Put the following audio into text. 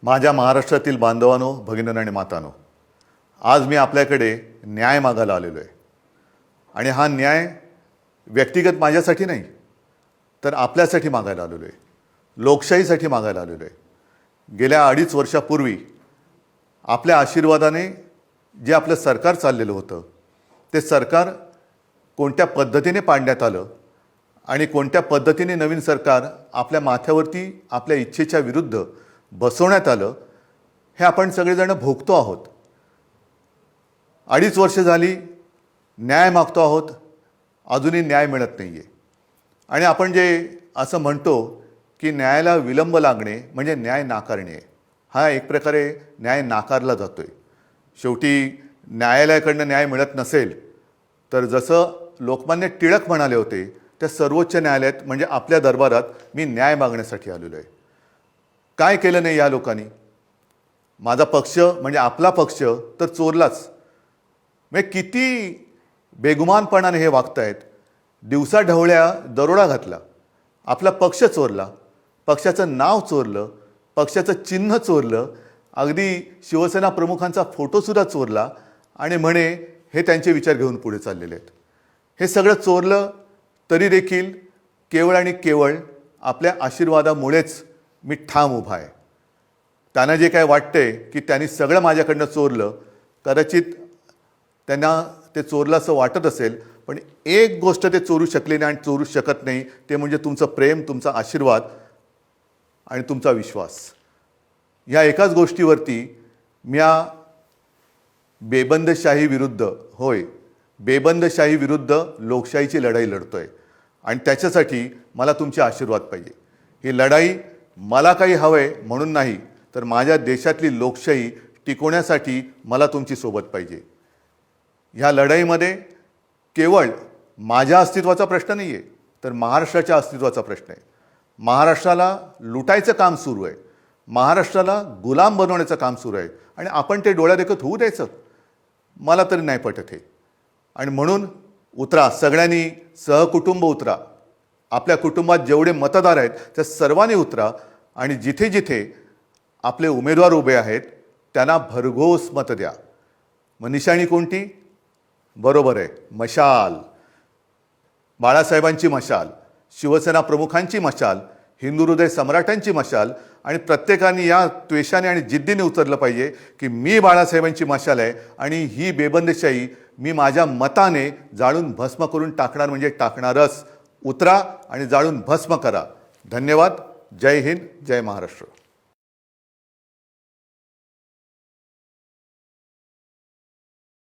माझ्या महाराष्ट्रातील बांधवांनो, भगिनींनो आणि मातांनो, आज मी आपल्याकडे न्याय मागायला आलेलो आहे. आणि हा न्याय व्यक्तिगत माझ्यासाठी नाही, तर आपल्यासाठी मागायला आलेलो आहे, लोकशाहीसाठी मागायला आलेलो आहे. गेल्या 2.5 वर्षापूर्वी आपल्या आशीर्वादाने जे आपलं सरकार चाललेलं होतं, ते सरकार कोणत्या पद्धतीने पाडण्यात आलं आणि कोणत्या पद्धतीने नवीन सरकार आपल्या माथ्यावरती आपल्या इच्छेच्या विरुद्ध बसवण्यात आलं, हे आपण सगळेजण भोगतो आहोत. 2.5 वर्ष झाली न्याय मागतो आहोत, अजूनही न्याय मिळत नाही आहे. आणि आपण जे असं म्हणतो की न्यायाला विलंब लागणे म्हणजे न्याय नाकारणे, हा एक प्रकारे न्याय नाकारला जातो आहे. शेवटी न्यायालयाकडनं न्याय मिळत नसेल तर जसं लोकमान्य टिळक म्हणाले होते, त्या सर्वोच्च न्यायालयात म्हणजे आपल्या दरबारात मी न्याय मागण्यासाठी आलेलो आहे. काय केलं नाही या लोकांनी? माझा पक्ष म्हणजे आपला पक्ष तर चोरलाच. म्हणजे किती बेगुमानपणाने हे वागतायत. दिवसा ढवळ्या दरोडा घातला, आपला पक्ष चोरला, पक्षाचं नाव चोरलं, पक्षाचं चिन्ह चोरलं, अगदी शिवसेना प्रमुखांचा फोटोसुद्धा चोरला आणि म्हणे हे त्यांचे विचार घेऊन पुढे चाललेले आहेत. हे सगळं चोरलं तरी देखील केवळ आणि केवळ आपल्या आशीर्वादामुळेच मी ठाम उभा आहे. त्यांना जे काय वाटतंय की त्यांनी सगळं माझ्याकडनं चोरलं, कदाचित त्यांना ते चोरलं असं वाटत असेल, पण एक गोष्ट ते चोरू शकले नाही आणि चोरू शकत नाही, ते म्हणजे तुमचं प्रेम, तुमचा आशीर्वाद आणि तुमचा विश्वास. या एकाच गोष्टीवरती मी या बेबंदशाही विरुद्ध, होय बेबंदशाही विरुद्ध लोकशाहीची लढाई लढतोय. आणि त्याच्यासाठी मला तुमचे आशीर्वाद पाहिजे. ही लढाई मला काही हवंय म्हणून नाही, तर माझ्या देशातली लोकशाही टिकवण्यासाठी मला तुमची सोबत पाहिजे. ह्या लढाईमध्ये केवळ माझ्या अस्तित्वाचा प्रश्न नाही आहे, तर महाराष्ट्राच्या अस्तित्वाचा प्रश्न आहे. महाराष्ट्राला लुटायचं काम सुरू आहे, महाराष्ट्राला गुलाम बनवण्याचं काम सुरू आहे आणि आपण ते डोळ्यादेखत होऊ द्यायचं? मला तरी नाही पटत हे. आणि म्हणून उतरा, सगळ्यांनी सहकुटुंब उतरा. आपल्या कुटुंबात जेवढे मतदार आहेत त्या सर्वांनी उतरा आणि जिथे जिथे आपले उमेदवार उभे आहेत त्यांना भरघोस मत द्या. मग निशाणी कोणती? बरोबर आहे, मशाल. बाळासाहेबांची मशाल, शिवसेना प्रमुखांची मशाल, हिंदू हृदय सम्राटांची मशाल. आणि प्रत्येकाने या त्वेषाने आणि जिद्दीने उतरलं पाहिजे की मी बाळासाहेबांची मशाल आहे आणि ही बेबंदशाही मी माझ्या मताने जाळून भस्म करून टाकणार म्हणजे टाकणारच. उतरा आणि जाळून भस्म करा. धन्यवाद. जय हिंद, जय महाराष्ट्र.